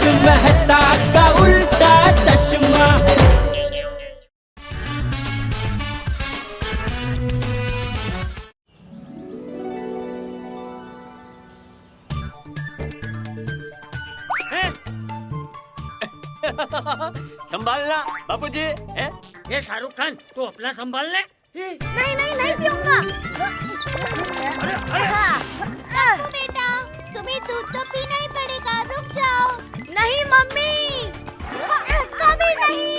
तारक मेहता का उल्टा चश्मा। संभालना बापूजी। ये शाहरुख खान तू अपना संभाल ले। नहीं नहीं नहीं पीऊंगा। बेटा तुम्हें दूध तो पीना ही पड़ेगा, रुक जाओ। नहीं मम्मी, कभी नहीं।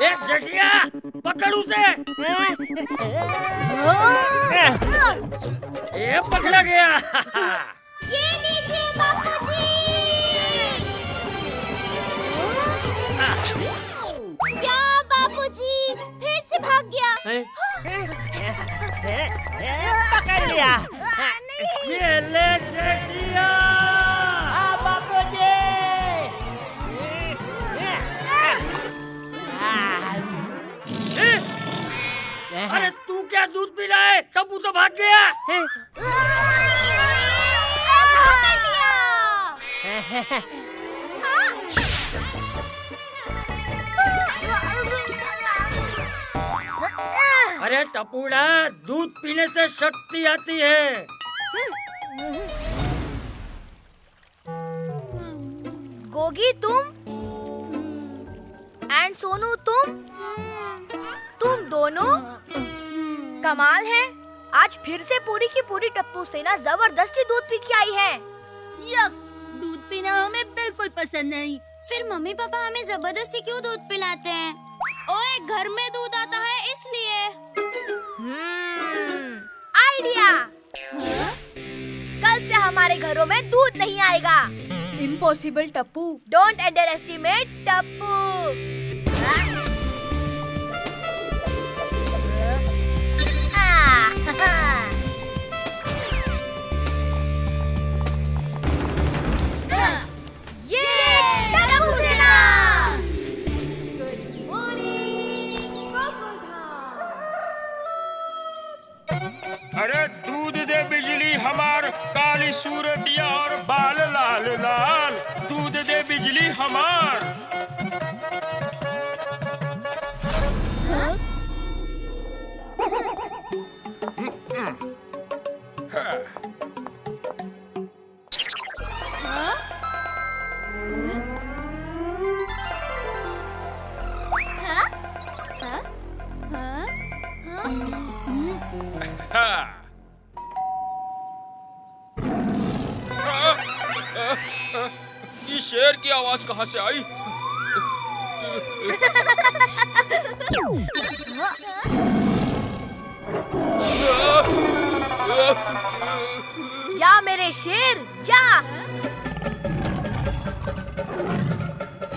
एक जटिया पकड़ उसे। ये पकड़ा गया। ये लीजिए बापूजी। क्या बापूजी फिर से भाग गया? पकड़ लिया। ये ले जटिया। बापूजी। अरे तू क्या दूध पी रहा है? टप्पू तो भाग गया। पकड़ लिया। अरे टपूड़ा, दूध पीने से शक्ति आती है। गोगी तुम एंड सोनू तुम दोनों कमाल है। आज फिर से पूरी की पूरी टप्पू सेना जबरदस्ती दूध पी के आई है। यक, दूध पीना हमें बिल्कुल पसंद नहीं। फिर मम्मी पापा हमें जबरदस्ती क्यों दूध पिलाते हैं? ओए, घर में दूध आता है इसलिए। आइडिया। कल से हमारे घरों में दूध नहीं आएगा। Impossible Tappu. Don't under estimate Tappu. अरे दूध दे बिजली हमार, काली सूरतिया और बाल लाल लाल। दूध दे बिजली हमार। ये शेर की आवाज कहाँ से आई? जा मेरे शेर जा।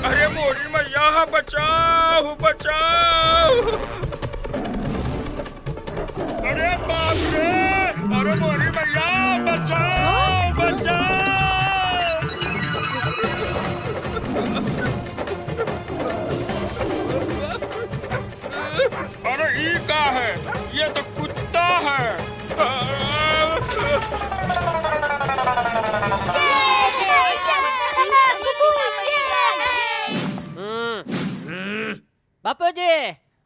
अरे मोरी मैया, बचाओ बचाओ। अरे बाप रे, अरे मोरी मैया, बचाओ बचाओ। अरे ये क्या है? ये तो कुत्ता है। बापूजी,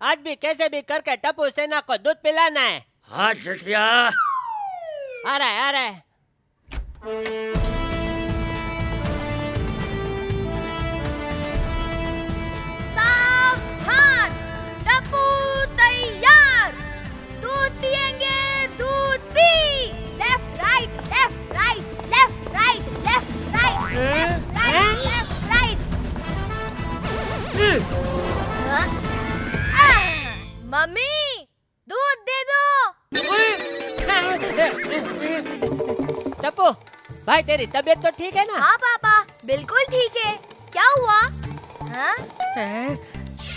आज भी कैसे भी करके टप्पू सेना को दूध पिलाना है। हाँ जटिया। आ रहा है, आ रहा है। सावधान, टप्पू तैयार। दूध पिएंगे, दूध P. Left right left right left right left right left right left right. Mummy, दूध दे दो। टप्पू भाई, तेरी तबीयत तो ठीक है ना? हाँ पापा, बिल्कुल ठीक है। क्या हुआ? हाँ?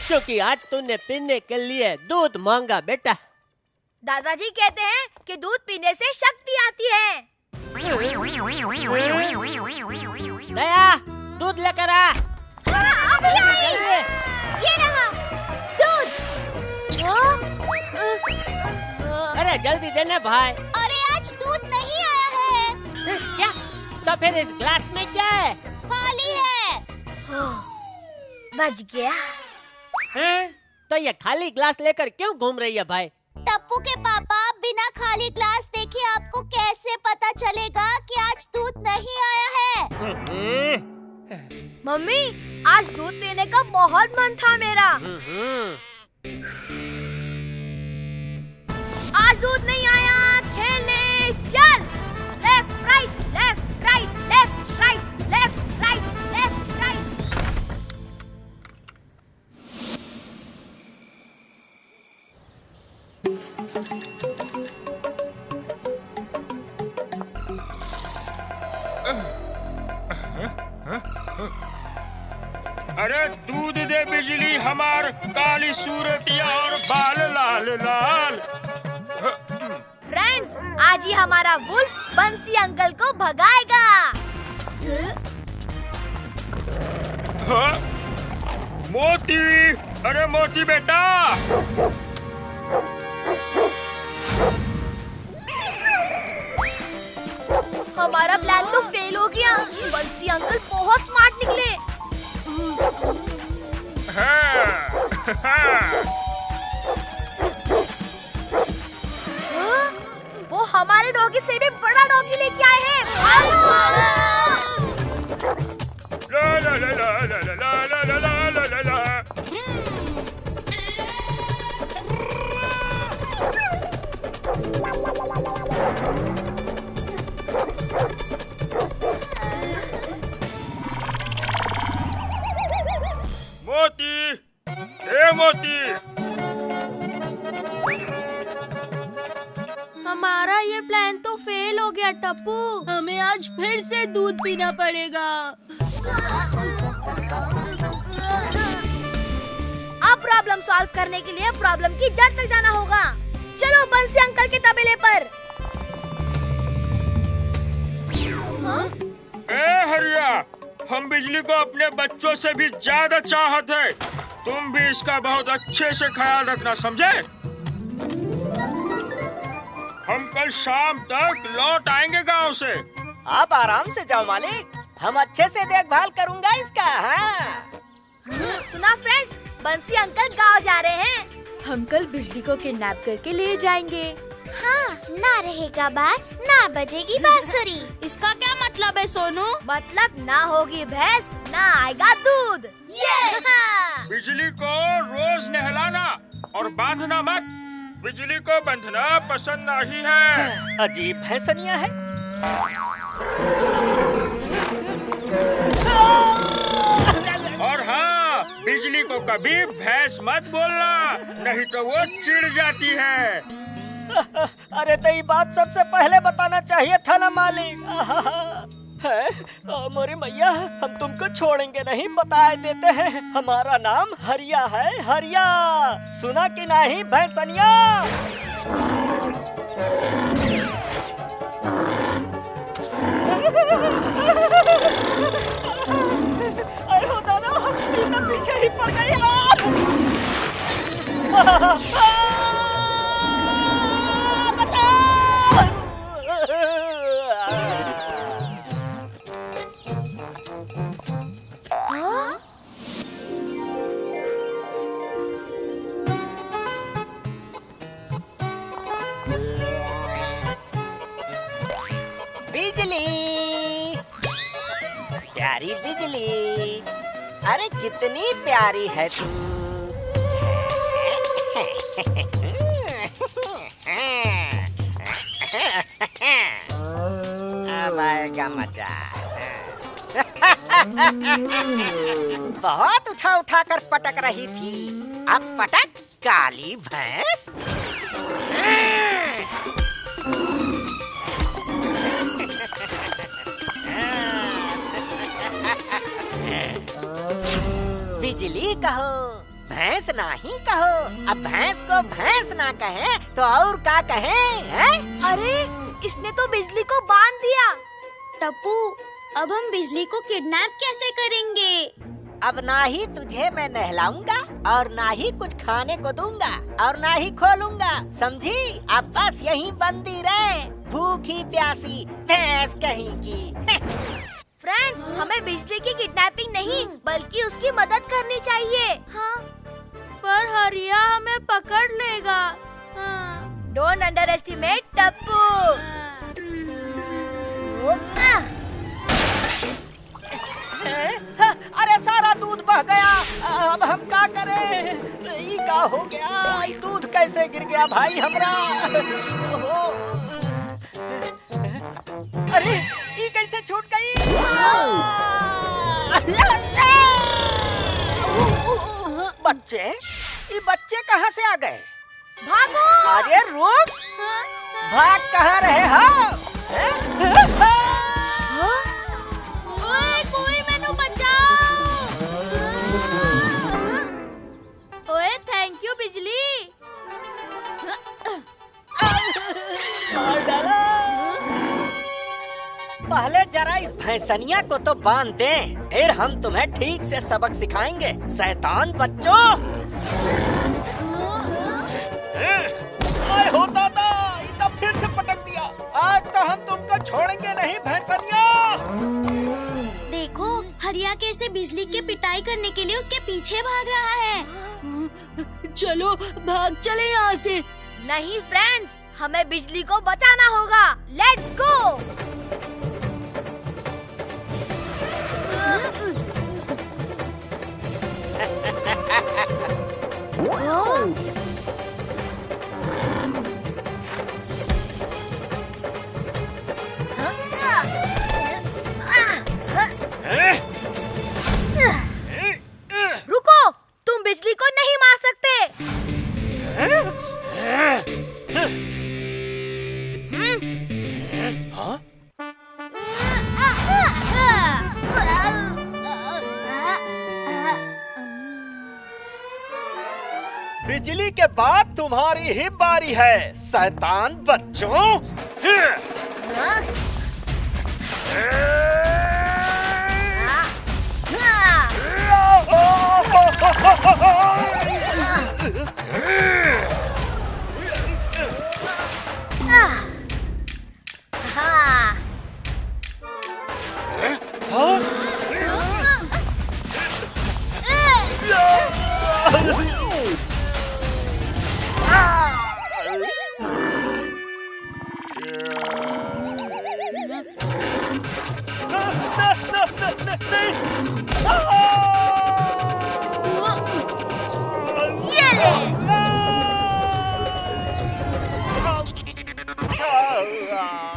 क्योंकि आज तूने पीने के लिए दूध मांगा बेटा। दादाजी कहते हैं कि दूध पीने से शक्ति आती है। दया, दूध लेकर आ। अभी आई। ये रहा दूध। अरे जल्दी देना भाई। अरे आज दूध नहीं आया है। क्या? तो फिर इस ग्लास में क्या है? खाली है। बच गया। हैं? तो ये खाली ग्लास लेकर क्यों घूम रही है भाई? टप्पू के पापा, बिना खाली ग्लास देखे आपको कैसे पता चलेगा कि आज दूध नहीं आया है? मम्मी, आज दूध पीने का बहुत मन था मेरा। आज दूध नहीं आया, खेलने चल। Left right left right left right left right left right. अरे दूध दे बिजली हमार, काली सूरतिया और बाल लाल लाल। फ्रेंड्स, आज ही हमारा वुल्फ बंसी अंकल को भगाएगा। हाँ? मोती, अरे मोती बेटा। हमारा प्लान तो फेल हो गया। बंसी अंकल बहुत स्मार्ट निकले। हाँ। वो हमारे डॉगी से भी बड़ा डॉगी लेके आए हैं। ला ला ला ला ला ला ला ला ला ला ला। मोती, ए मोती। हमारा ये प्लान तो फेल हो गया टप्पू। हमें आज फिर से दूध पीना पड़ेगा। अब प्रॉब्लम सॉल्व करने के लिए प्रॉब्लम की जड़ तक जाना होगा। चलो बंसी अंकल के तबेले पर। ए हरिया, हम बिजली को अपने बच्चों से भी ज्यादा चाहत है। तुम भी इसका बहुत अच्छे से ख्याल रखना, समझे? हम कल शाम तक लौट आएंगे गांव से। आप आराम से जाओ मालिक, हम अच्छे से देखभाल करूंगा इसका। हाँ। सुना फ्रेंड्स, बंसी अंकल गांव जा रहे हैं। हम कल बिजली को किडनैप करके ले जाएंगे। हाँ, ना रहेगा बाज, ना बजेगी बांसुरी। इसका क्या मतलब है सोनू? मतलब ना होगी भैंस, ना आएगा दूध। यस। बिजली को रोज नहलाना और बांधना मत। बिजली को बंधना पसंद नहीं है। अजीब भैंसनिया है। और हाँ, बिजली को कभी भैंस मत बोलना, नहीं तो वो चिढ़ जाती है। अरे तो ये बात सबसे पहले बताना चाहिए था ना मालिक। है? मोरी मैया, हम तुमको छोड़ेंगे नहीं, बताए देते हैं। हमारा नाम हरिया है, हरिया। सुना कि नहीं भैंसनिया? अरे हो दादा, ये तो पीछे ही पड़ गई। बिजली, प्यारी बिजली, अरे कितनी प्यारी है तू। अब आएगा मजा। बहुत उठा उठा कर पटक रही थी, अब पटक काली भैंस। बिजली कहो, भैंस नहीं कहो। अब भैंस को भैंस ना कहे तो और क्या कहे? हैं? अरे इसने तो बिजली को बांध दिया। टप्पू, अब हम बिजली को किडनैप कैसे करेंगे? अब ना ही तुझे मैं नहलाऊंगा और ना ही कुछ खाने को दूंगा और ना ही खोलूंगा, समझी? अब बस यहीं बंदी रहे, भूखी प्यासी भैंस कहीं की। फ्रेंड्स, हमें बिजली की किडनैपिंग नहीं बल्कि उसकी मदद करनी चाहिए। हाँ, पर हरिया हमें पकड़ लेगा। Don't under estimate Tappu. अरे सारा दूध बह गया, अब हम क्या करें? ये क्या हो गया? ये दूध कैसे गिर गया भाई हमरा? अरे ये कैसे छूट गई? बच्चे, ये बच्चे कहाँ से आ गए? भागो! अरे रुक, भाग कहाँ रहे हो? ओए कोई मैनू बचाओ! ओए थैंक यू बिजली। मार डाला। पहले जरा इस भैंसनिया को तो बांध दें, फिर हम तुम्हें ठीक से सबक सिखाएंगे, शैतान बच्चों। आए हो दादा, इतना फिर से पटक दिया। आज तो हम तुमको छोड़ेंगे नहीं भैंसनिया। देखो हरिया कैसे बिजली के पिटाई करने के लिए उसके पीछे भाग रहा है। चलो भाग चले यहाँ से। नहीं फ्रेंड्स, हमें बिजली को बचाना होगा। Let's go. रुको, तुम बिजली को नहीं मार सकते। बिजली के बाद तुम्हारी ही बारी है, शैतान बच्चों।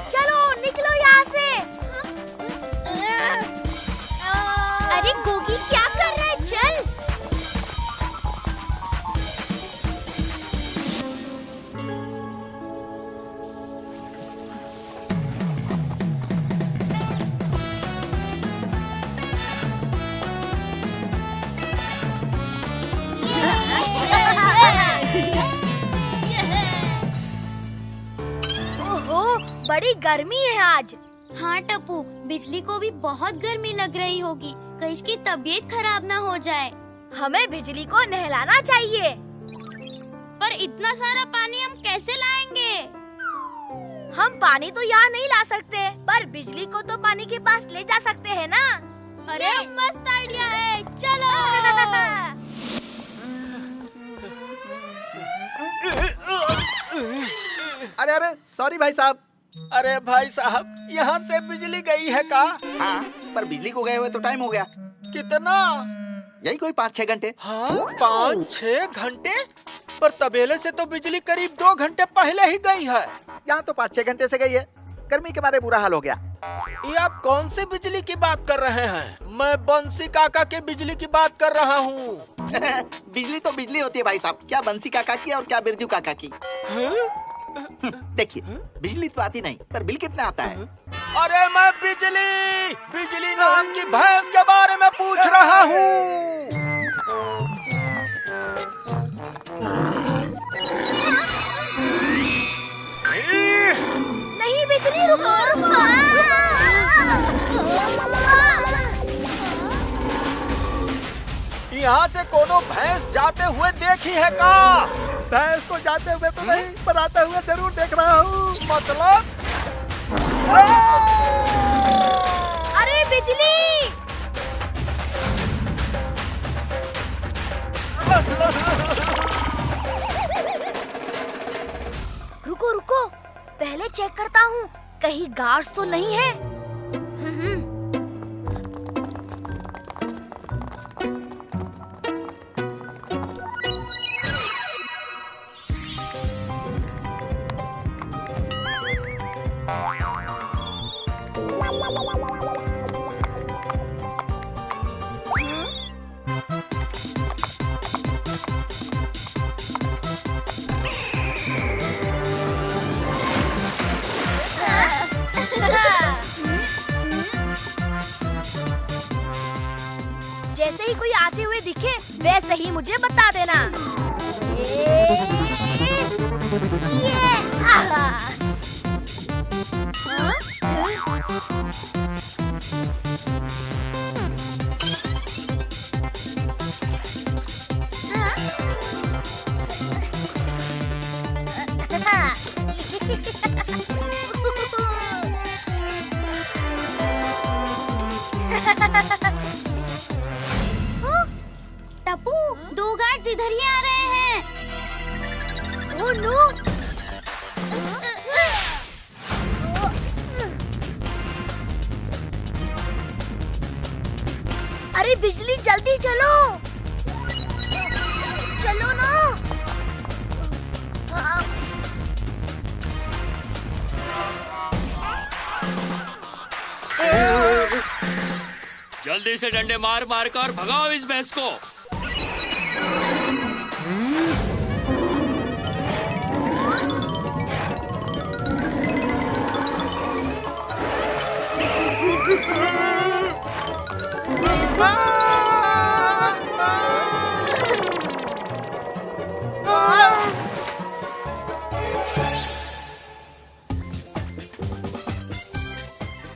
चलो निकलो यहाँ से। अरे गोगी क्या कर रहा है? चल। ओहो, बड़ी गर्मी है आज। हाँ टप्पू, बिजली को भी बहुत गर्मी लग रही होगी, कहीं इसकी तबीयत खराब ना हो जाए। हमें बिजली को नहलाना चाहिए। पर इतना सारा पानी हम कैसे लाएंगे? हम पानी तो यहाँ नहीं ला सकते, पर बिजली को तो पानी के पास ले जा सकते हैं ना। अरे मस्त आइडिया है, चलो। अरे अरे सॉरी भाई साहब। अरे भाई साहब, यहाँ से बिजली गई है का? हाँ, पर बिजली को गए हुए तो टाइम हो गया। कितना? यही कोई 5-6 घंटे। हाँ, 5-6 घंटे? पर तबेले से तो बिजली करीब 2 घंटे पहले ही गई है। यहाँ तो 5-6 घंटे से गई है। गर्मी के मारे बुरा हाल हो गया। ये आप कौन सी बिजली की बात कर रहे हैं? मैं बंसी काका के बिजली की बात कर रहा हूँ। बिजली तो बिजली होती है भाई साहब, क्या बंसी काका की और क्या बिरजू काका की। देखिए, बिजली तो आती नहीं, पर बिल कितना आता है? अरे मैं बिजली नाम की भैंस के बारे में पूछ रहा हूँ। नहीं बिजली, रुको। यहाँ से कोनो भैंस जाते हुए देखी है का? भैंस को जाते हुए तो नहीं, पर आते हुए जरूर देख रहा हूँ। मतलब? अरे बिजली! रुको रुको, पहले चेक करता हूँ कहीं गार्ड्स तो नहीं है। जैसे ही कोई आते हुए दिखे वैसे ही मुझे बता देना। टप्पू, 2 गार्ड्स इधर ही आ रहे हैं। Oh no! अरे बिजली, जल्दी चलो, चलो ना। जल्दी से डंडे मार मार कर भगाओ इस भैंस को।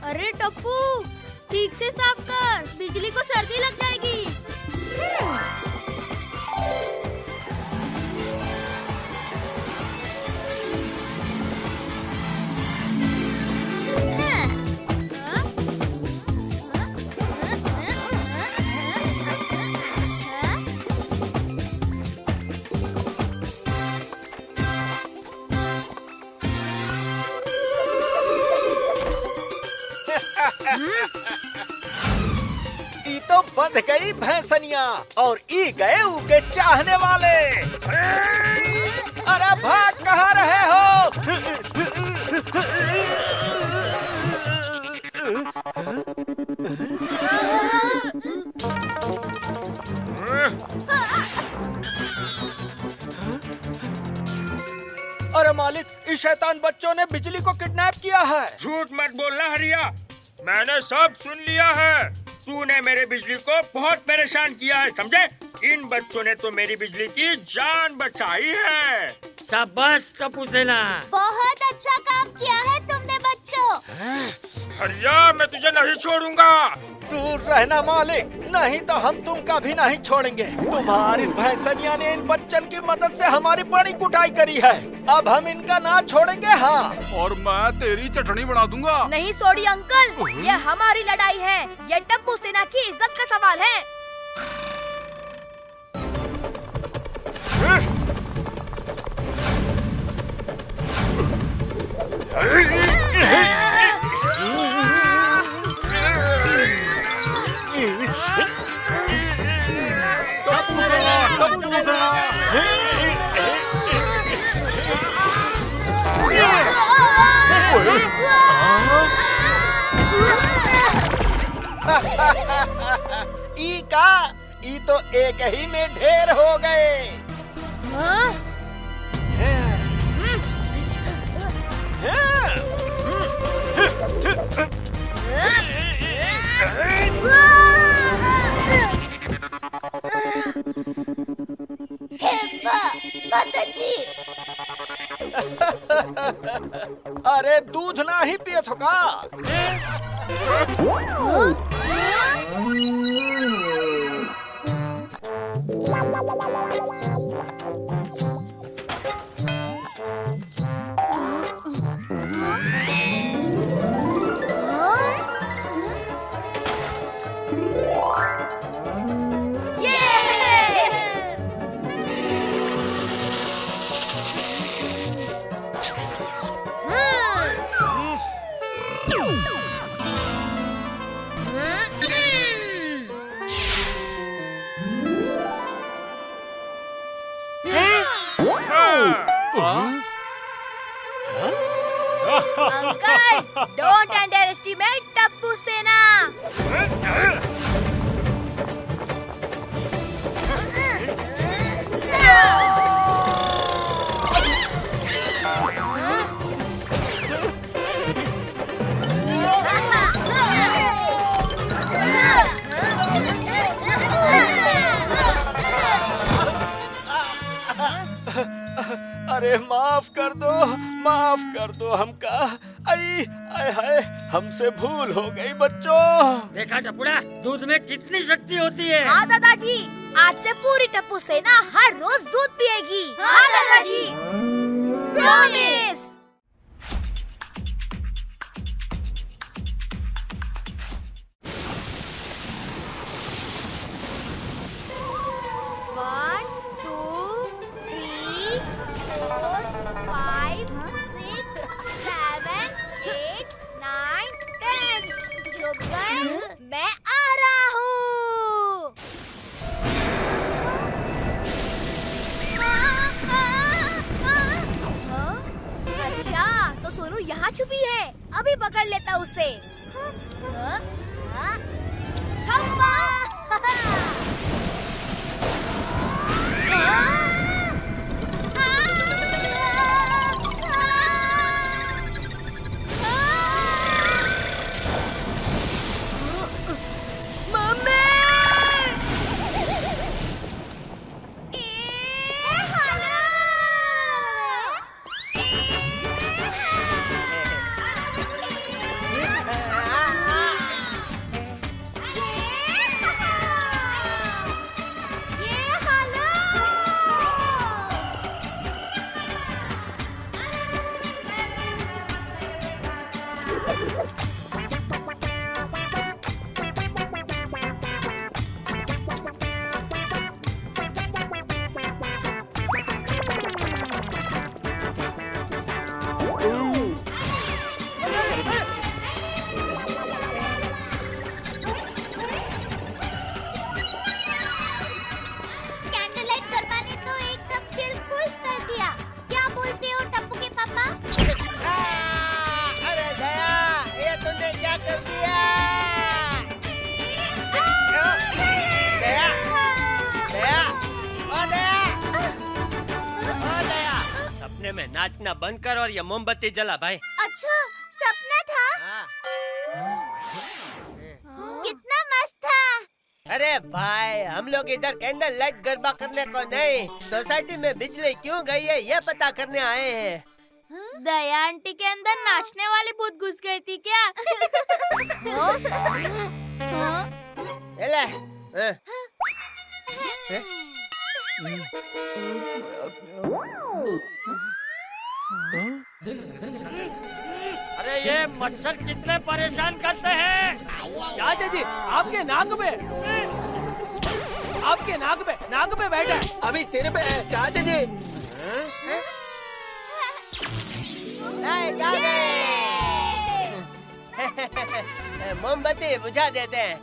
अरे टप्पू, ठीक से साफ कर, बिजली को सर्दी लग जाएगी। ई तो बंध गई भैंसनिया और ई गए उके चाहने वाले। अरे भाग कहाँ रहे हो? अरे मालिक, इस शैतान बच्चों ने बिजली को किडनैप किया है। झूठ मत बोलना हरिया, मैंने सब सुन लिया है। तूने मेरे बिजली को बहुत परेशान किया है, समझे? इन बच्चों ने तो मेरी बिजली की जान बचाई है। शाबाश टप्पू सेना। बहुत अच्छा काम किया है तुमने बच्चों। हरिया, मैं तुझे नहीं छोड़ूंगा। दूर रहना मालिक, नहीं तो हम तुम का भी नहीं छोड़ेंगे। तुम्हारी इस भैंसनिया ने इन बच्चन की मदद से हमारी बड़ी कुटाई करी है। अब हम इनका ना छोड़ेंगे। हाँ, और मैं तेरी चटनी बना दूंगा। नहीं सोडी अंकल, ये हमारी लड़ाई है। ये टप्पू सेना की इज्जत का सवाल है। ई का, ई तो एक ही में ढेर हो गए। अरे दूध ना ही पिए थो का? Uncle, don't under estimate Tappu सेना। अरे माफ कर दो हमका। आई आय हाय, हमसे भूल हो गई बच्चों। देखा टपुड़ा, दूध में कितनी शक्ति होती है। हाँ दादाजी, आज से पूरी टप्पू सेना हर रोज दूध पिएगी। हाँ दादाजी, प्रॉमिस। मैं आ रहा हूँ। अच्छा, तो सोनू यहाँ छुपी है। अभी पकड़ लेता उसे। थप्पा! में नाचना बंद कर और ये मोमबत्ती जला भाई। अच्छा, सपना था? कितना मस्त था। अरे भाई, हम लोग इधर कैंडल लाइट गरबा करने को नहीं, सोसाइटी में बिजली क्यों गई है ये पता करने आए हैं। दया आंटी के अंदर नाचने वाली भूत घुस गई थी क्या? अरे ये मच्छर कितने परेशान करते हैं। चाचा जी, आपके नाक पे बैठा है, अभी सिर पे है चाचा जी। मोमबत्ती बुझा देते हैं।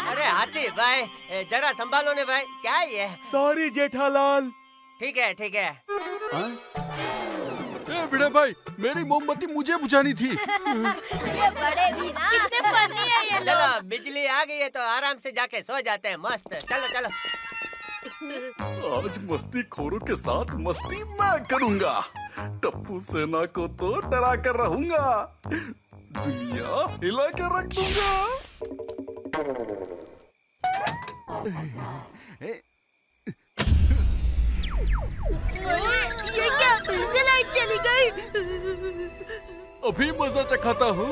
अरे हाथी भाई, जरा संभालो ने भाई, क्या है ये? सॉरी जेठालाल। ठीक है ठीक है। बड़े भाई, मेरी मोमबत्ती मुझे बुझानी थी। ये बड़े भी ना। कितने फनी है ये लोग। चलो, बिजली आ गई है तो आराम से जाके सो जाते हैं। मस्त, चलो चलो। आज मस्ती खोरों के साथ मस्ती मैं करूंगा। टप्पू सेना को तो डरा कर रहूंगा, दुनिया हिला के रख दूंगा। ये क्या, फिर से लाइट चली गई? अभी मजा चखाता हूँ।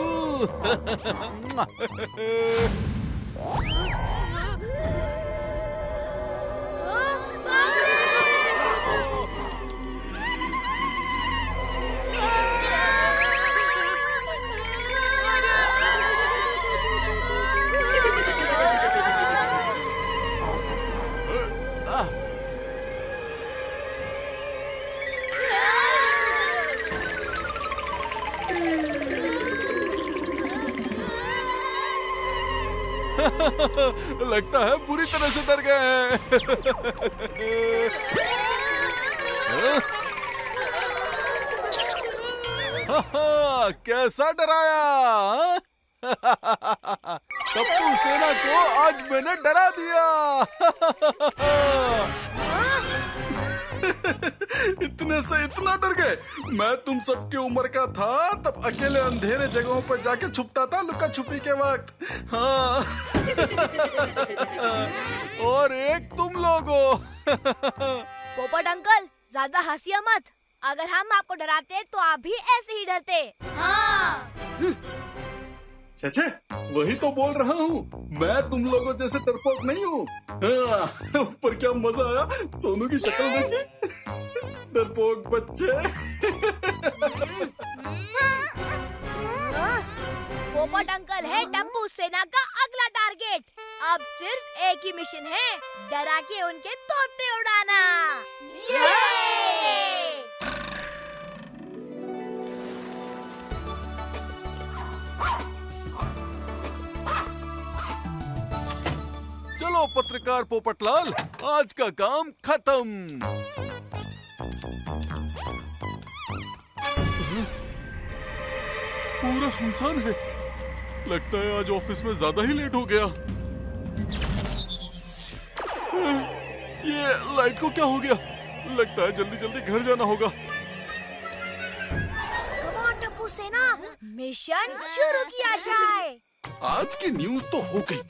लगता है बुरी तरह से डर गए हैं। कैसा डराया? टप्पू सेना को आज मैंने डरा दिया। इतने से इतना डर गए? मैं तुम सबकी उम्र का था तब अकेले अंधेरे जगहों पर जाके छुपता था लुका छुपी के वक्त। हाँ। और एक तुम लोगों। पोपट अंकल ज्यादा हंसिया मत। अगर हम आपको डराते तो आप भी ऐसे ही डरते। हाँ। छे वही तो बोल रहा हूँ, मैं तुम लोगों जैसे डरपोक नहीं हूँ। पर क्या मजा आया सोनू की शक्ल देखी। डरपोक बच्चे। पोपट अंकल है टप्पू सेना का अगला टारगेट। अब सिर्फ एक ही मिशन है, डरा के उनके तोते उड़ाना। चलो पत्रकार पोपटलाल, आज का काम खत्म। पूरा सुनसान है। लगता है आज ऑफिस में ज्यादा ही लेट हो गया। ये लाइट को क्या हो गया? लगता है जल्दी जल्दी घर जाना होगा। कम ऑन टप्पू सेना, मिशन शुरू किया जाए। आज की न्यूज तो हो गई,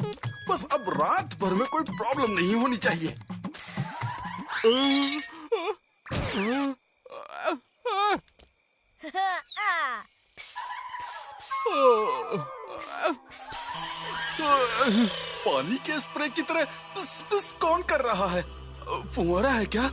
बस अब रात भर में कोई प्रॉब्लम नहीं होनी चाहिए। पानी के स्प्रे की तरह पिस पिस कौन कर रहा है? फुहारा है क्या?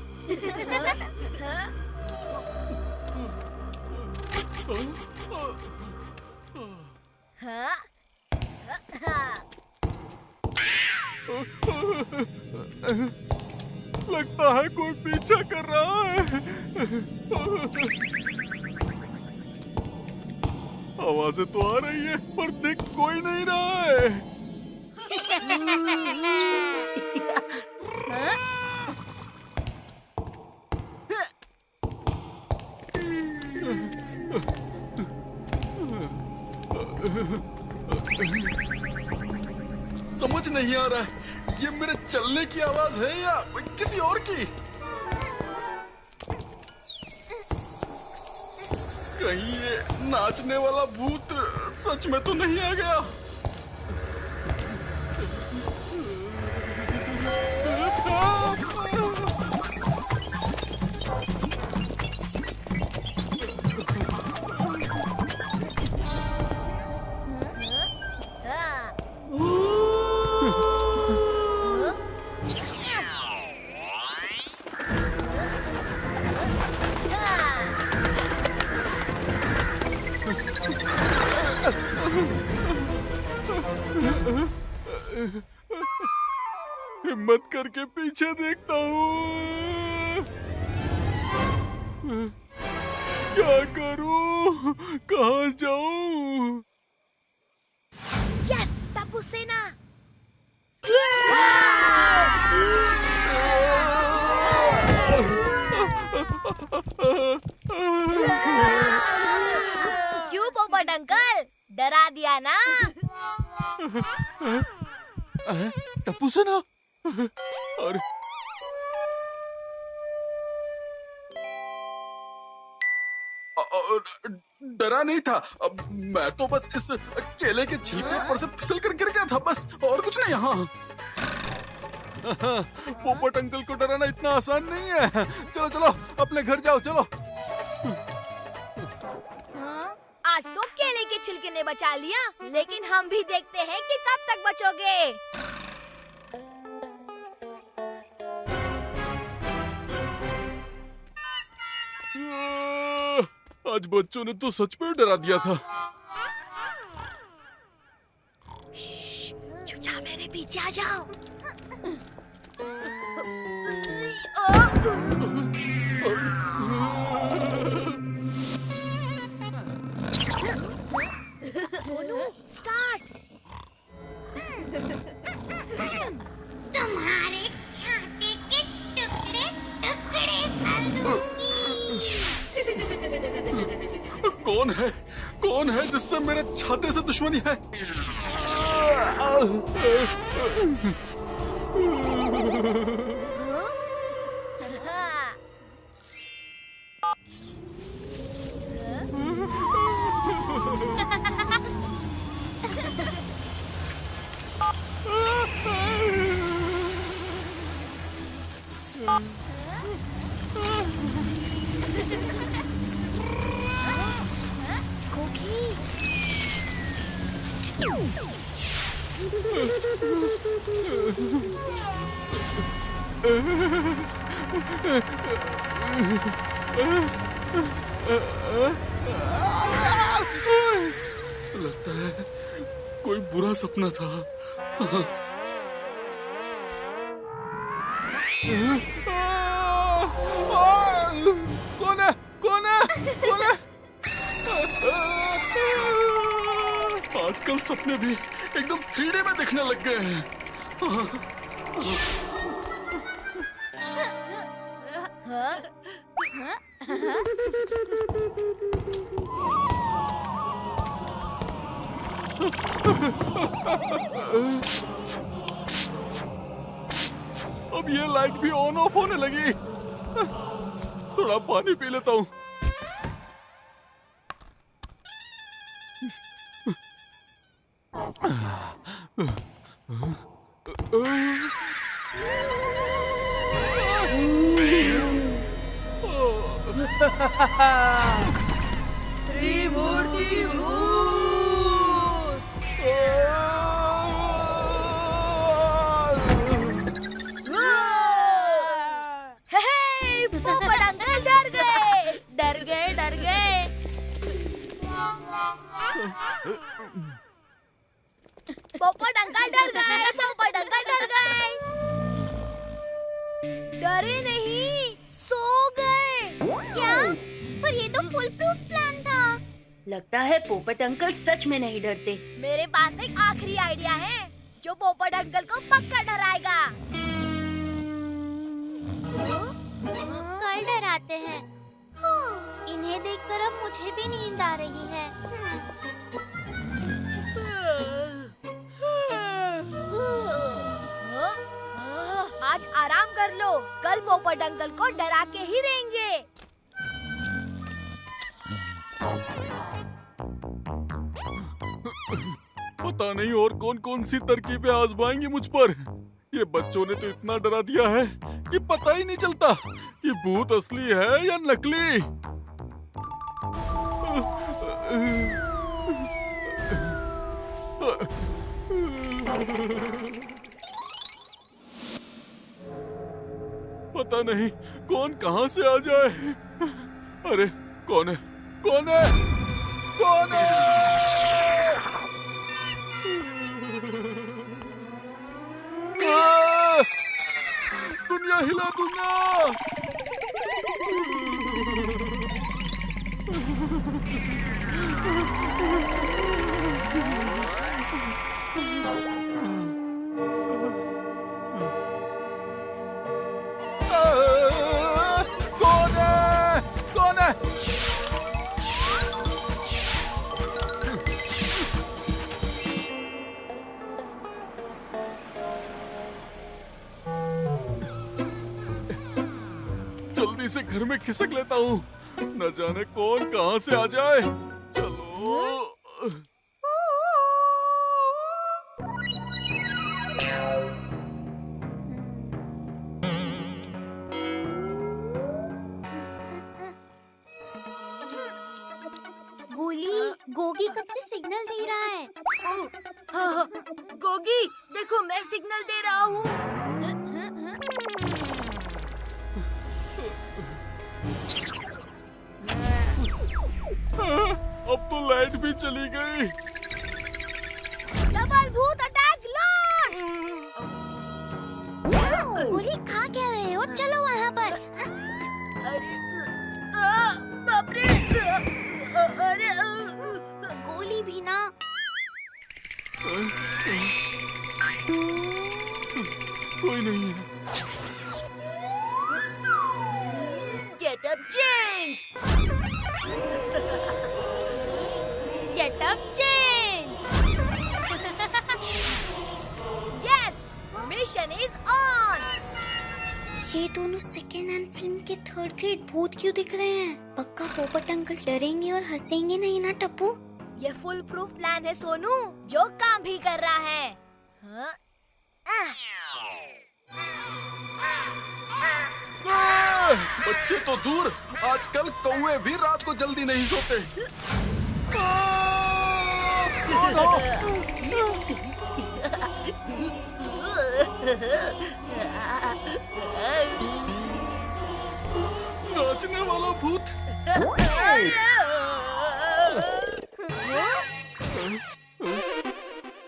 लगता है कोई पीछा कर रहा है। आवाजें तो आ रही है पर दिख कोई नहीं रहा है। समझ नहीं आ रहा है ये मेरे चलने की आवाज है या किसी और की। कहीं ये नाचने वाला भूत सच में तो नहीं आ गया? हिम्मत करके पीछे देखता हूँ। क्या करूँ? कहाँ जाऊँ? यस, टप्पू सेना। क्यों पोपट अंकल, डरा दिया ना? टप्पू सेना? अरे डरा नहीं था, मैं तो बस इस केले के छिलके पर से फिसल कर गिर गया था, बस और कुछ नहीं। हाँ, पोपट अंकल को डराना इतना आसान नहीं है। चलो चलो अपने घर जाओ, चलो। आज तो केले के छिलके मिलके ने बचा लिया, लेकिन हम भी देखते हैं कि कब तक बचोगे। आज बच्चों ने तो सच में डरा दिया था। चुपचाप मेरे पीछे आ जाओ। स्टार्ट। तुम्हारे छाते के टुकड़े टुकड़े कर दूंगी। कौन है जिससे मेरे छाते से दुश्मनी है? लगता है कोई बुरा सपना था। कौन है? आजकल सपने भी एकदम 3D में दिखने लग गए हैं। अब ये लाइट भी ऑन ऑफ होने लगी। थोड़ा पानी पी लेता हूँ। त्रिमूर्ति पोपट अंकल डर गए। पोपट अंकल डर गए। डरे नहीं, सो गए। क्या? पर ये तो फुल प्रूफ प्लान था। लगता है पोपट अंकल सच में नहीं डरते। मेरे पास एक आखिरी आइडिया है जो पोपट अंकल को पक्का डराएगा। कल डराते हैं। इन्हें देखकर अब मुझे भी नींद आ रही है। आज आराम कर लो, कल पोपट अंकल को डरा के ही रहेंगे। पता नहीं और कौन सी तरकीबें आजमाएंगे मुझ पर। ये बच्चों ने तो इतना डरा दिया है कि पता ही नहीं चलता कि भूत असली है या नकली। पता नहीं कौन कहां से आ जाए। अरे कौन है? दुनिया हिला दूंगा। कौन है? जल्दी से घर में खिसक लेता हूँ, न जाने कौन कहां से आ जाए। चलो। गोगी कब से सिग्नल दे रहा है। हाँ, गोगी देखो मैं सिग्नल दे रहा हूँ। अब तो लाइट भी चली गई। डबल भूत अटैक लॉन्च। गोली खा क्या रहे हो? चलो वहाँ पर। बाप रे। अरे गोली भी ना। कोई नहीं है। Get up change. Get up change. Yes, mission is on. ये दोनों सेकेंड हैंड फिल्म के थर्ड ग्रेड भूत क्यों दिख रहे हैं? पक्का पोपट अंकल डरेंगे और हंसेंगे नहीं ना टप्पू? ये फुल प्रूफ प्लान है सोनू, जो काम भी कर रहा है। हाँ? बच्चे तो दूर, आजकल कौवे भी रात को जल्दी नहीं सोते। नाचने वाला भूत।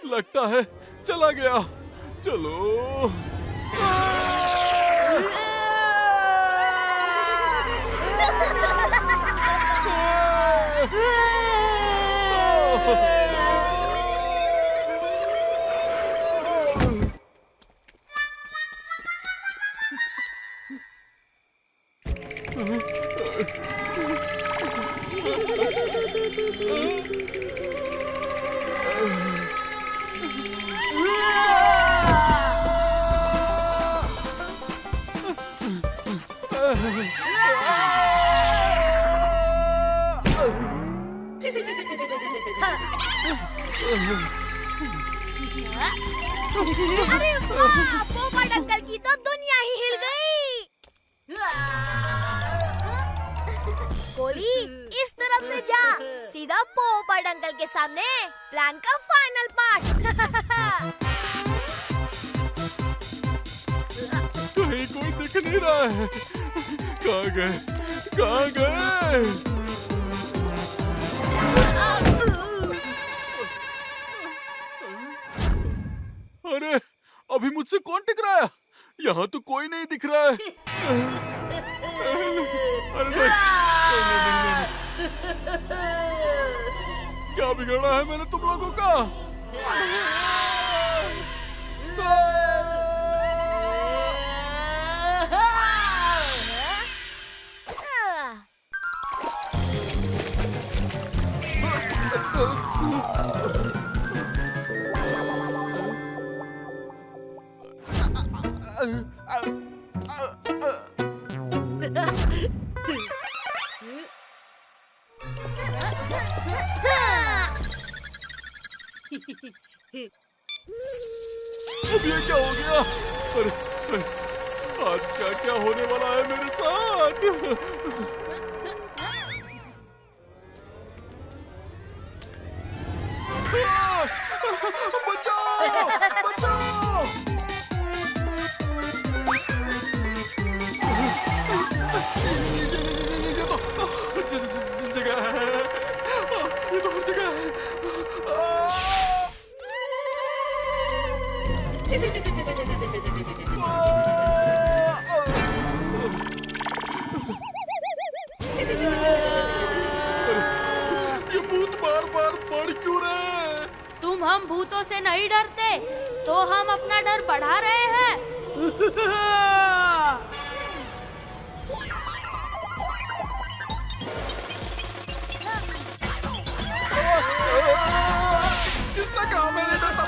लगता है चला गया। चलो। अरे वाह, पोपट अंकल की तो दुनिया ही हिल गई। गोली इस तरफ से जा, सीधा पोपट अंकल के सामने। प्लान का फाइनल पार्ट। कहीं कोई दिख नहीं रहा है। कहाँ गए? कहाँ गए? अरे अभी मुझसे कौन टकराया? यहाँ तो कोई नहीं दिख रहा है। अरे नहीं, नहीं। क्या बिगड़ा है मैंने तुम लोगों का? अब ये क्या हो गया? अरे आज क्या क्या होने वाला है मेरे साथ? बचाओ! बचाओ! ये तो जगह है। ये तो हर जगह है। ये भूत बार बार बढ़ क्यों रहे? तुम हम भूतों से नहीं डरते, तो हम अपना डर बढ़ा रहे हैं। किसने कहा मैं नहीं डरता?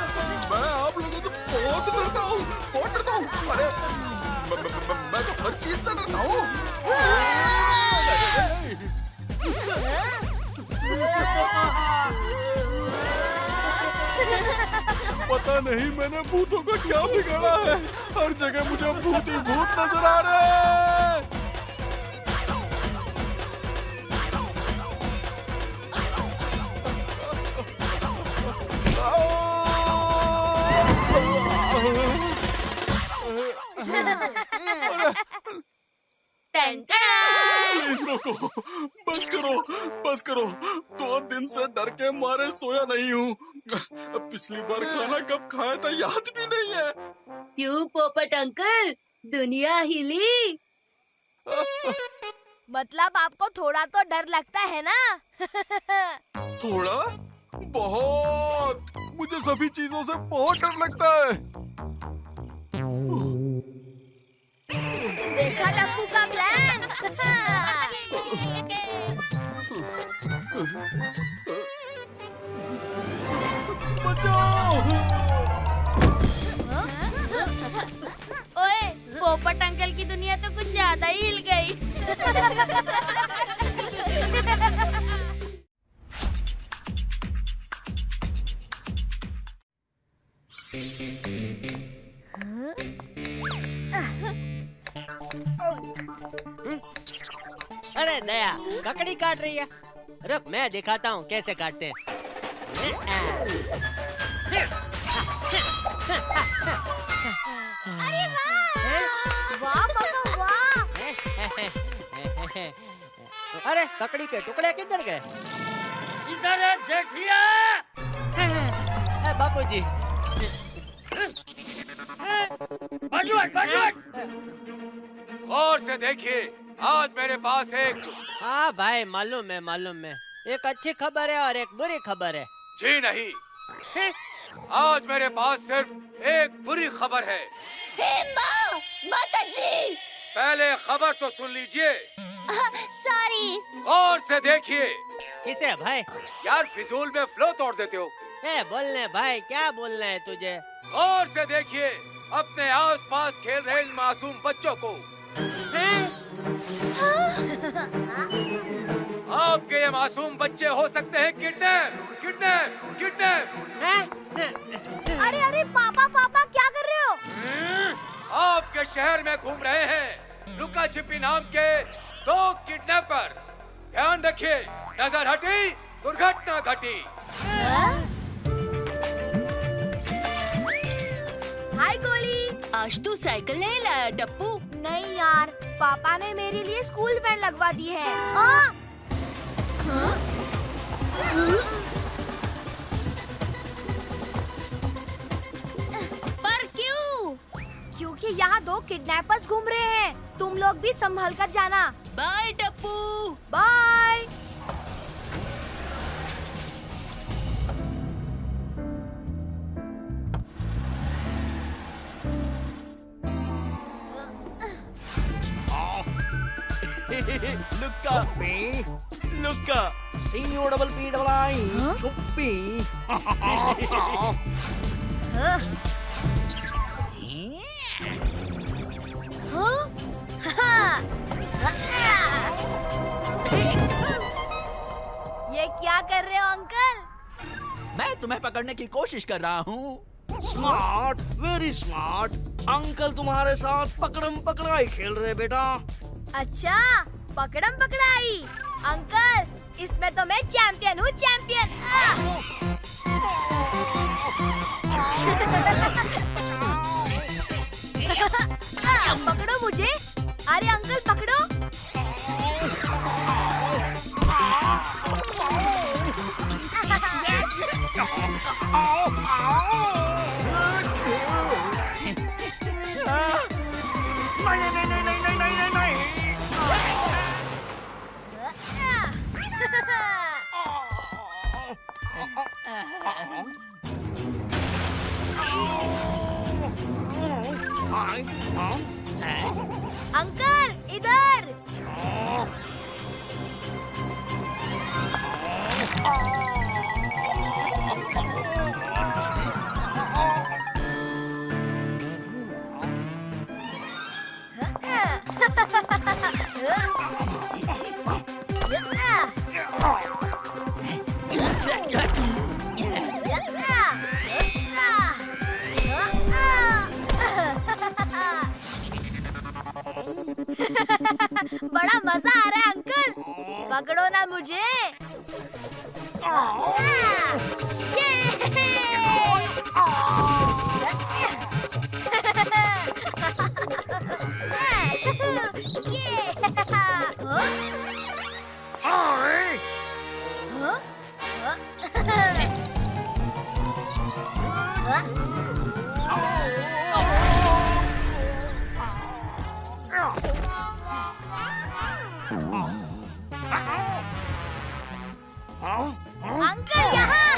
मैं आप लोगों से बहुत डरता हूँ, बहुत डरता हूँ। अरे मैं तो हर चीज से डरता हूँ। पता नहीं मैंने भूतों को क्या बिगाड़ा है। हर जगह मुझे भूत ही भूत नजर आ रहे हैं। प्लीज रोको, बस करो। 2 दिन से डर के मारे सोया नहीं हूँ। पिछली बार खाना कब खाया था याद भी नहीं है। क्यों पोपट अंकल, दुनिया हिली? मतलब आपको थोड़ा तो डर लगता है ना? थोड़ा? बहुत। मुझे सभी चीजों से बहुत डर लगता है। देखा टप्पू का प्लान? बचाओ! ओए, पोपट अंकल की दुनिया तो कुछ ज्यादा ही हिल गई। अरे दया, ककड़ी काट रही है। रुक, मैं दिखाता हूँ कैसे काटते हैं। अरे वाह पापा वाह! अरे ककड़ी के टुकड़े किधर गए? इधर है जेठिया। बापूजी। बाजू हट। गौर से देखिए, आज मेरे पास एक। हाँ भाई, मालूम है। एक अच्छी खबर है और एक बुरी खबर है। जी नहीं, आज मेरे पास सिर्फ एक बुरी खबर है। माता जी। पहले खबर तो सुन लीजिए। सॉरी। गौर से देखिए। किसे भाई? यार फिजूल में फ्लो तोड़ देते हो। बोलने भाई, क्या बोलना है तुझे? गौर से देखिए अपने आसपास खेल रहे इन मासूम बच्चों को। आपके ये मासूम बच्चे हो सकते हैं किडनैप। अरे पापा क्या कर रहे हो? आपके शहर में घूम रहे हैं लुका छिपी नाम के 2 किडनैपर। ध्यान रखिए, नजर हटी दुर्घटना घटी। हाय गोली। आज तू साइकिल नहीं लाया टप्पू? नहीं यार, पापा ने मेरे लिए स्कूल वैन लगवा दी है। पर क्यों? क्योंकि यहाँ 2 किडनैपर्स घूम रहे हैं। तुम लोग भी संभल कर जाना। बाय टप्पू। बाय। लुक्का COPPI चुप्पी। ये क्या कर रहे हो अंकल? मैं तुम्हें पकड़ने की कोशिश कर रहा हूँ। Smart, very smart. अंकल तुम्हारे साथ पकड़म पकड़ाई खेल रहे बेटा। अच्छा, पकड़म पकड़ाई। अंकल, इसमें तो मैं चैंपियन हूँ, चैंपियन। पकड़ो मुझे। अरे अंकल पकड़ो। अंकल इधर। बड़ा मजा आ रहा है अंकल। पकड़ो ना मुझे। अंकल यहाँ।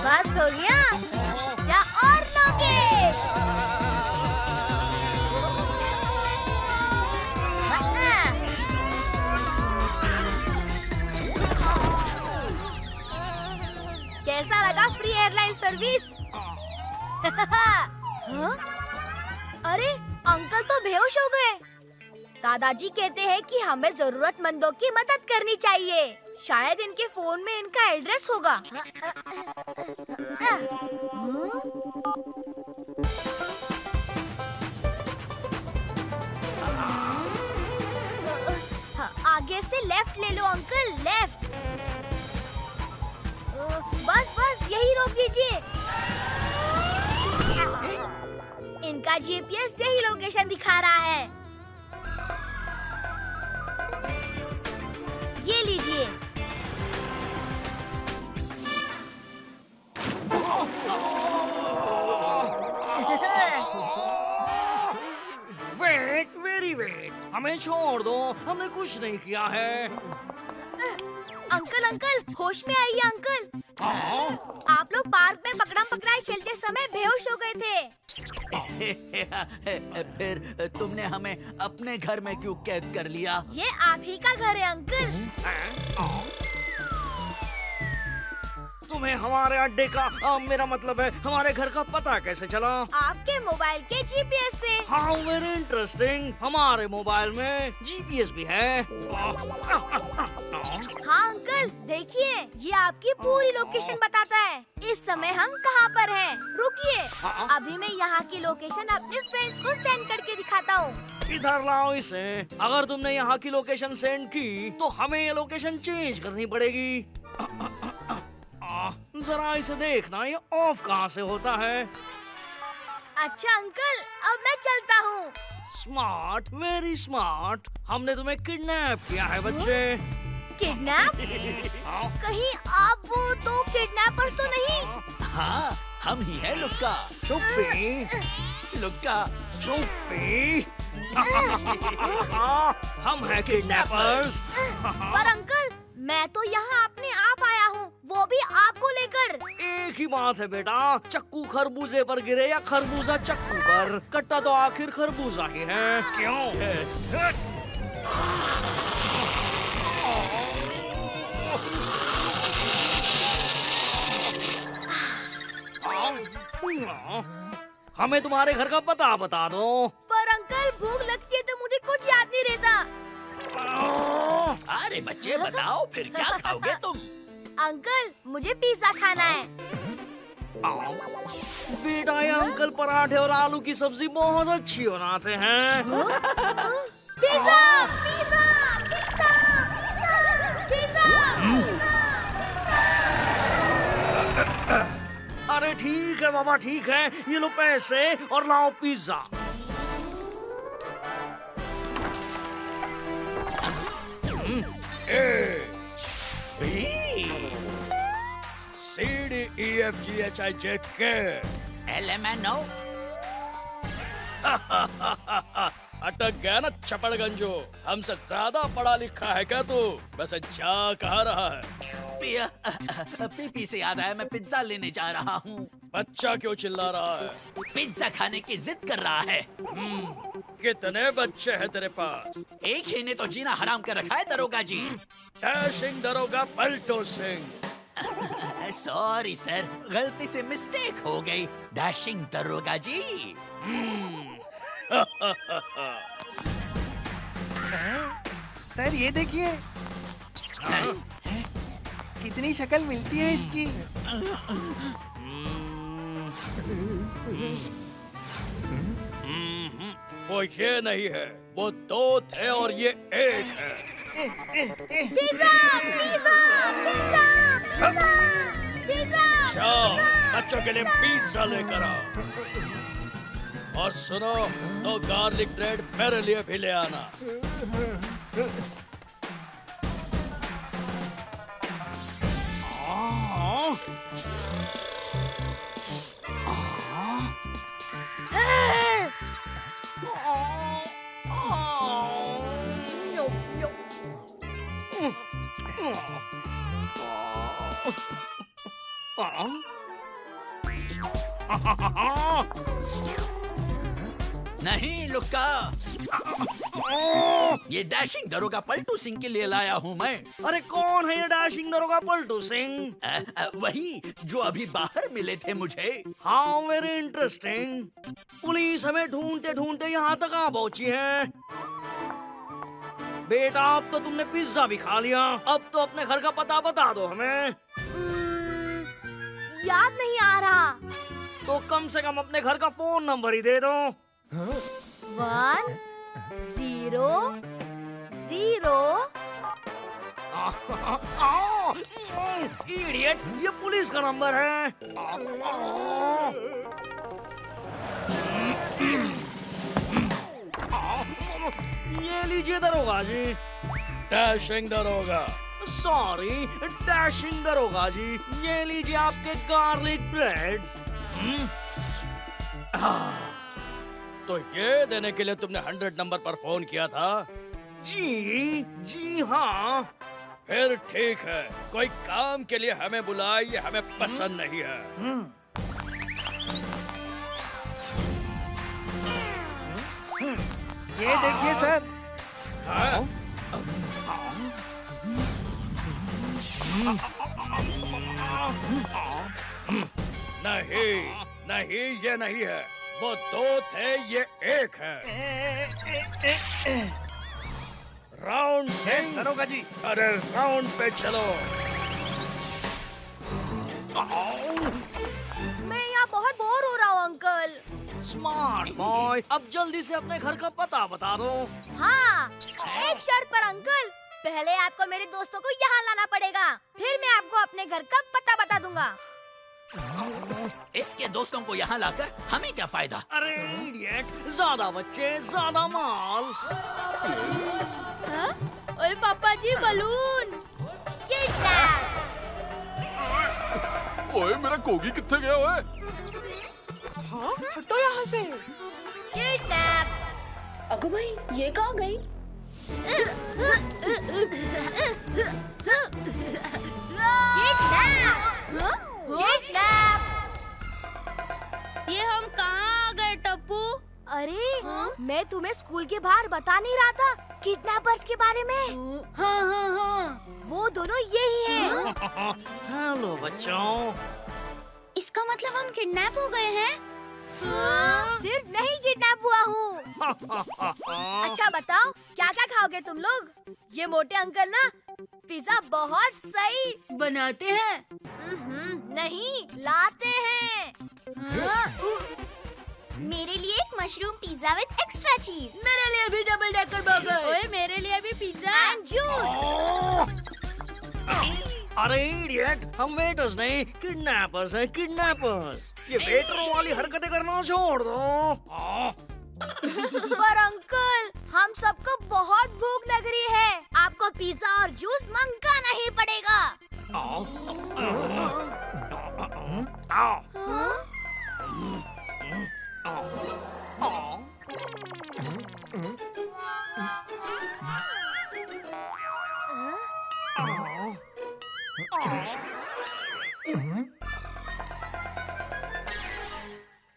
बस हो गया, क्या और लोगे? कैसा लगा फ्री एयरलाइन सर्विस? हाँ? अरे अंकल तो बेहोश हो गए। दादाजी कहते हैं कि हमें जरूरतमंदों की मदद करनी चाहिए। शायद इनके फोन में इनका एड्रेस होगा। आगे से लेफ्ट ले लो अंकल, लेफ्ट। बस बस यही रोक दीजिए। इनका जीपीएस यही लोकेशन दिखा रहा है। ये लीजिए। वेट, वेरी वेट, हमें छोड़ दो, हमने कुछ नहीं किया है। अंकल अंकल होश में आइए अंकल। आप लोग पार्क में पकड़म पकड़ाई खेलते समय बेहोश हो गए थे। फिर तुमने हमें अपने घर में क्यों कैद कर लिया? ये आप ही का घर है अंकल। तुम्हें हमारे अड्डे का मेरा मतलब है हमारे घर का पता कैसे चला? आपके मोबाइल के जीपीएस से। हाँ, वेरी इंटरेस्टिंग। हमारे मोबाइल में जीपीएस भी है। हाँ अंकल, देखिए ये आपकी पूरी लोकेशन बताता है। इस समय हम कहाँ पर हैं। रुकिए, अभी मैं यहाँ की लोकेशन अपने फ्रेंड्स को सेंड करके दिखाता हूँ। इधर लाओ इसे। अगर तुमने यहाँ की लोकेशन सेंड की तो हमें ये लोकेशन चेंज करनी पड़ेगी। जरा इसे देखना, ये ऑफ कहाँ से होता है? अच्छा अंकल, अब मैं चलता हूँ। Smart, very smart. हमने तुम्हें किडनैप किया है बच्चे। किडनैप? कहीं आप वो तो किडनैपर्स तो नहीं? हाँ, हम ही है लुक्का छुपी। लुक्का छुपी। हम हैं किडनैपर्स। पर अंकल, मैं तो यहाँ अपने आप आया हूँ, वो भी आपको लेकर। एक ही बात है बेटा, चक्कू खरबूजे पर गिरे या खरबूजा चक्कू पर, कट्टा तो आखिर खरबूजा ही है। क्यों? हमें तुम्हारे घर का पता बता दो। पर अंकल, भूख लगती है तो मुझे कुछ याद नहीं रहता। अरे बच्चे बताओ, फिर क्या खाओगे तुम? अंकल, मुझे पिज़्ज़ा खाना है। बेटा, ये अंकल पराठे और आलू की सब्जी बहुत अच्छी बनाते हैं। Pizza, pizza, pizza, pizza, pizza. अरे ठीक है बाबा, ठीक है, ये लो पैसे और लाओ पिज़्ज़ा। CDEFGHIJK LMNO। अटक गया ना चपड़गंजो। हमसे ज्यादा पढ़ा लिखा है क्या तू? वैसे जा कहाँ रहा है? पीपी से याद आया, मैं पिज्जा लेने जा रहा हूँ। बच्चा क्यों चिल्ला रहा है? पिज्जा खाने की जिद कर रहा है। कितने बच्चे हैं तेरे पास? एक ही ने तो जीना हराम कर रखा है दरोगा जी। डैशिंग दरोगा पलटो सिंह। सॉरी सर, गलती से मिस्टेक हो गई। डैशिंग दरोगा जी। सर ये देखिए, कितनी शक्ल मिलती है इसकी। वो ये नहीं है, वो दो थे और ये एक है। Pizza, pizza, pizza, pizza, pizza. जाओ, बच्चों के लिए पिज़्ज़ा लेकर आओ। और सुनो, तो गार्लिक ब्रेड मेरे लिए भी ले आना। नहीं लुक्का, ये डैशिंग दरोगा पलटू सिंह के लिए लाया हूँ मैं। अरे कौन है ये डैशिंग दरोगा पलटू सिंह? वही जो अभी बाहर मिले थे मुझे। हाँ, वेरी इंटरेस्टिंग। पुलिस हमें ढूंढते ढूंढते यहाँ तक आ पहुँची है। बेटा, अब तो तुमने पिज्जा भी खा लिया, अब तो अपने घर का पता बता दो हमें। याद नहीं आ रहा। तो कम से कम अपने घर का फोन नंबर ही दे दो। 1 0 0। इडियट, ये पुलिस का नंबर है। ये लीजिए दरोगा जी। डैशिंग दरोगा। सॉरी, डैशिंग दरोगा जी, ये लीजिए आपके गार्लिक ब्रेड। तो ये देने के लिए तुमने 100 नंबर पर फोन किया था? जी हाँ। फिर ठीक है, कोई काम के लिए हमें बुलाए, ये हमें पसंद नहीं है। ये देखिए सर। हाँ? नहीं नहीं, ये नहीं है। वो 2 थे, ये 1 है। राउंड सिंह। दरोगा जी। अरे राउंड पे चलो। मैं यहाँ बहुत बोर हो रहा हूँ अंकल। स्मार्ट बॉय, अब जल्दी से अपने घर का पता बता दो। हाँ, एक शर्त पर अंकल। पहले आपको मेरे दोस्तों को यहाँ लाना पड़ेगा, फिर मैं आपको अपने घर का पता बता दूंगा। इसके दोस्तों को यहाँ लाकर हमें क्या फायदा? अरे इडियट, ज्यादा बच्चे ज्यादा माल। ओए पापा जी, बलून। ओए मेरा कोगी कित्थे गया ओए? हाँ, हटो यहाँ से। किडनैप। अगो भाई, ये कहाँ गई? ये हम कहाँ आ गए टप्पू? अरे मैं तुम्हें स्कूल के बाहर बता नहीं रहा था किडनैपर्स के बारे में? हाँ, वो दोनों यही हैं। हेलो बच्चों। इसका मतलब हम किडनैप हो गए हैं? सिर्फ नहीं किडनैप हुआ हूँ। अच्छा बताओ, क्या क्या खाओगे तुम लोग? ये मोटे अंकल ना पिज्जा बहुत सही बनाते हैं। नहीं, लाते हैं। मेरे लिए एक मशरूम पिज्जा विद एक्स्ट्रा चीज। मेरे लिए भी डबल डेकर बर्गर। ओए मेरे लिए भी पिज्जा एंड जूस। अरे इडियट, हम वेटर्स नहीं, किडनैपर्स हैं, किडनैपर्स। ये वेटरों वाली हरकतें करना छोड़ दो। पर अंकल, हम सबको बहुत भूख लग रही है, आपको पिज्जा और जूस मंगाना ही पड़ेगा।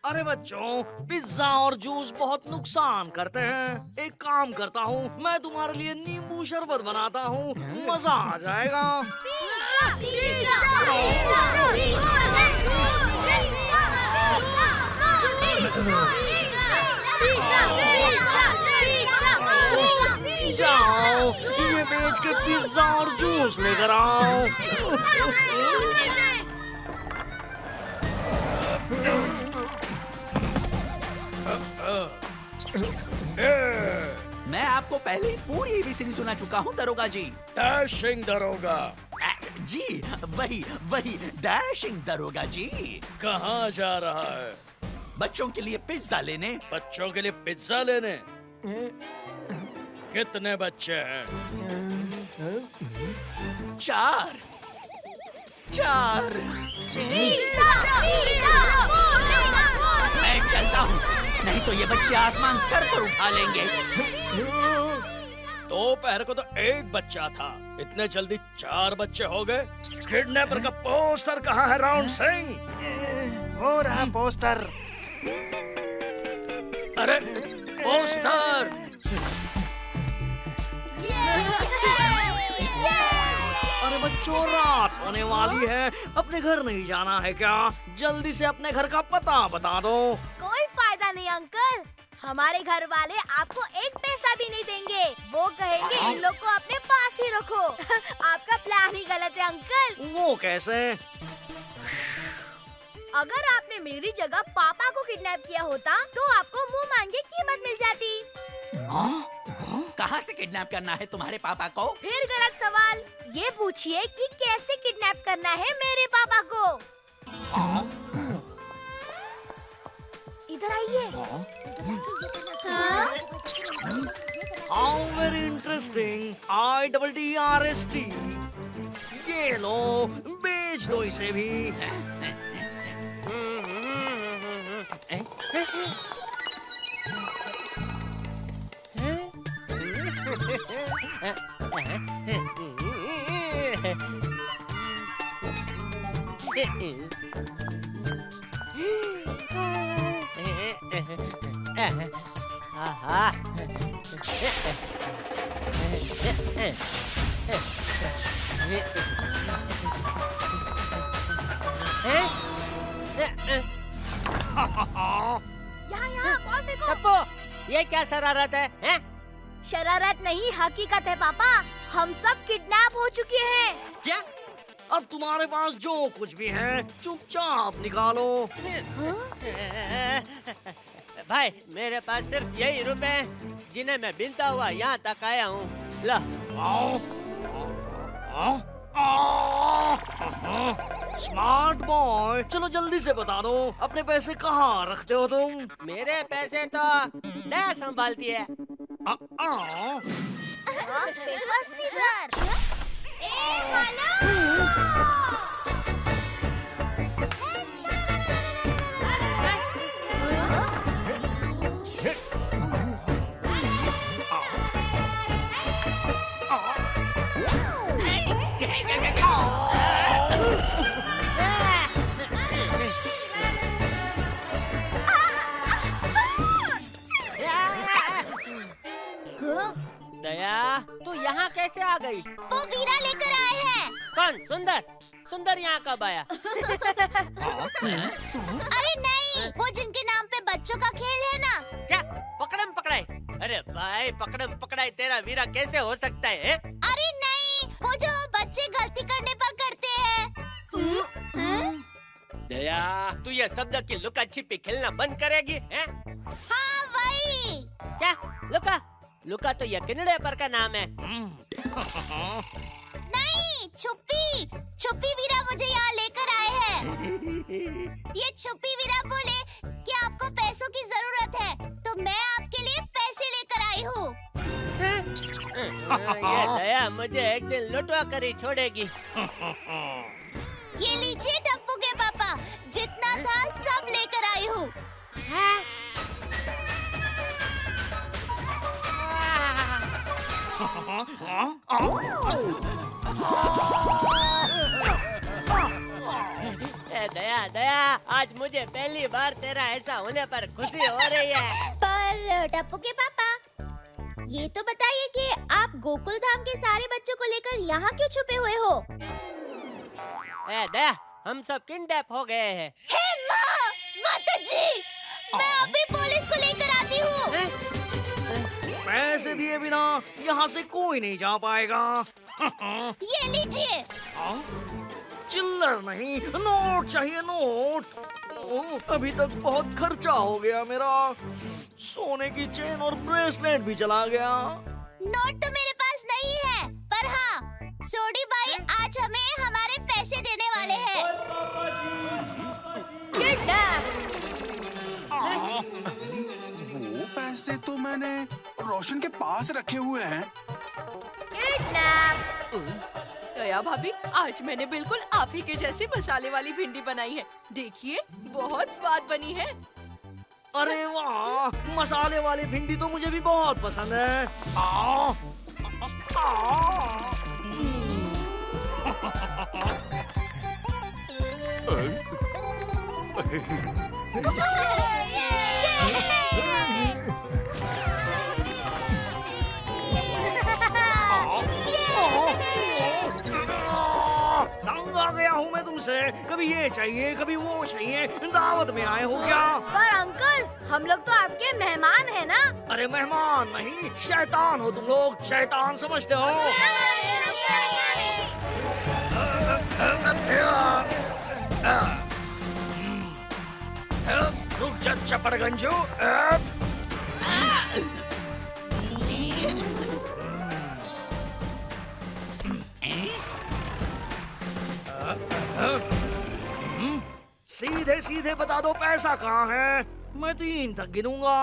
अरे बच्चों, पिज्जा और जूस बहुत नुकसान करते हैं। एक काम करता हूँ, मैं तुम्हारे लिए नींबू शरबत बनाता हूँ, मजा आ जाएगा। जाओ, ये बेच के पिज्जा और जूस लेकर आओ। मैं आपको पहले पूरी एबीसीडी सुना चुका हूँ दरोगा जी। डैशिंग दरोगा। जी वही डैशिंग दरोगा जी। कहाँ जा रहा है? बच्चों के लिए पिज्जा लेने। बच्चों के लिए पिज्जा लेने? कितने बच्चे हैं? 4। मैं चलता हूँ, नहीं तो ये बच्चे आसमान सर पर उठा लेंगे। दोपहर को तो 1 बच्चा था, इतने जल्दी 4 बच्चे हो गए। किडनैपर का पोस्टर कहाँ है राउंड सिंह? हो रहा पोस्टर। अरे पोस्टर! अरे बच्चों, रात होने वाली है, अपने घर नहीं जाना है क्या? जल्दी से अपने घर का पता बता दो। कोई फायदा नहीं अंकल, हमारे घर वाले आपको 1 पैसा भी नहीं देंगे। वो कहेंगे इन लोग को अपने पास ही रखो। आपका प्लान ही गलत है अंकल। वो कैसे? अगर आपने मेरी जगह पापा को किडनैप किया होता तो आपको मुंह मांगे कीमत मिल जाती। कहाँ से किडनैप करना है तुम्हारे पापा को? फिर गलत सवाल। ये पूछिए कि कैसे किडनैप करना है मेरे पापा को। इधर आइए। How very interesting! IDDRST। ये लो, बेच दो इसे भी। यहाँ बॉल फेंको। टप्पू, ये क्या शरारत है? शरारत नहीं, हकीकत है पापा। हम सब किडनैप हो चुके हैं। क्या? अब तुम्हारे पास जो कुछ भी है चुपचाप निकालो। भाई, मेरे पास सिर्फ यही रुपए जिन्हें मैं बिनता हुआ यहाँ तक आया हूँ। ला। स्मार्ट बॉय, चलो जल्दी से बता दो, अपने पैसे कहाँ रखते हो तुम? मेरे पैसे तो मैं संभालती है। दया, तू यहाँ कैसे आ गई? वो वीरा लेकर आए हैं। कौन? सुंदर? सुंदर यहाँ कब आया? अरे नहीं, वो जिनके नाम पे बच्चों का खेल है ना। क्या? पकड़म पकड़ाई? अरे भाई, पकड़म पकड़ाई तेरा वीरा कैसे हो सकता है? अरे नहीं, वो जो बच्चे गलती करने पर करते हैं। दया, तू ये शब्द की लुका छिपी खेलना बंद करेगी? हैं? हाँ वही। क्या? लुका? लुका तो ये किडनैपर का नाम है। नहीं, छुपी। छुपी वीरा मुझे यहाँ लेकर आए हैं। ये छुपी वीरा बोले कि आपको पैसों की जरूरत है, तो मैं आपके लिए पैसे लेकर आई हूँ। ये दया मुझे एक दिन लुटवा कर ही छोड़ेगी। ये लीजिए टप्पू के पापा, जितना था सब लेकर आई हूँ। दया दया, आज मुझे पहली बार तेरा ऐसा होने पर खुशी हो रही है। पर टप्पू के पापा, ये तो बताइए कि आप गोकुल धाम के सारे बच्चों को लेकर यहाँ क्यों छुपे हुए हो? दया, हम सब किडनैप हो गए हैं। हे माँ, माता जी, मैं अभी पुलिस को लेकर आती हूँ। पैसे दिए बिना यहाँ से कोई नहीं जा पाएगा। ये लीजिए। चिल्लर नहीं, नोट चाहिए, नोट। अभी तक बहुत खर्चा हो गया मेरा। सोने की चेन और ब्रेसलेट भी चला गया। नोट तो मेरे पास नहीं है, पर हाँ, सोडी भाई आज हमें हमारे पैसे देने वाले हैं। मैंने रोशन के पास रखे हुए हैं। दया भाभी, आज मैंने बिल्कुल आप ही के जैसी मसाले वाली भिंडी बनाई है। देखिए, बहुत स्वाद बनी है। अरे वाह, मसाले वाली भिंडी तो मुझे भी बहुत पसंद है। तंग आ गया हूँ मैं तुमसे। कभी ये चाहिए, कभी वो चाहिए। दावत में आए हो क्या? पर अंकल, हम लोग तो आपके मेहमान हैं ना। अरे मेहमान नहीं, शैतान हो तुम लोग। शैतान समझते हो? रुक जा चपड़गंजू। सीधे सीधे बता दो पैसा कहाँ है, मैं 3 तक गिनूंगा।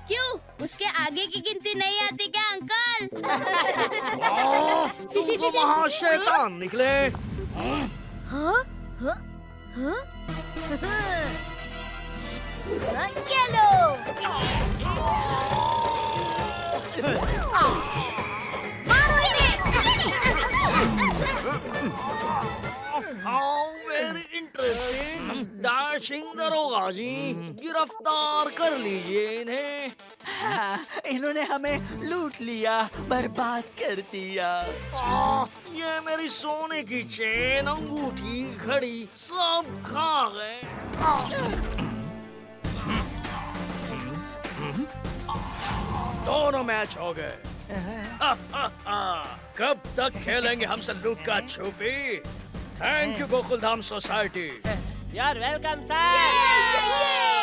क्यों? उसके आगे की गिनती नहीं आती क्या अंकल? तुम तो वहाँ शैतान निकले। हाँ? हाँ? हाँ? ये लो। मारो How very interesting. डैशिंग दरोगा जी, गिरफ्तार कर लीजिए इन्हें। हाँ, इन्होंने हमें लूट लिया, बर्बाद कर दिया। ये मेरी सोने की चेन, अंगूठी, घड़ी सब खा गए। दोनों मैच हो गए। कब तक खेलेंगे हमसे लुक्का छुपी? Thank you Gokuldham society. You are welcome sir.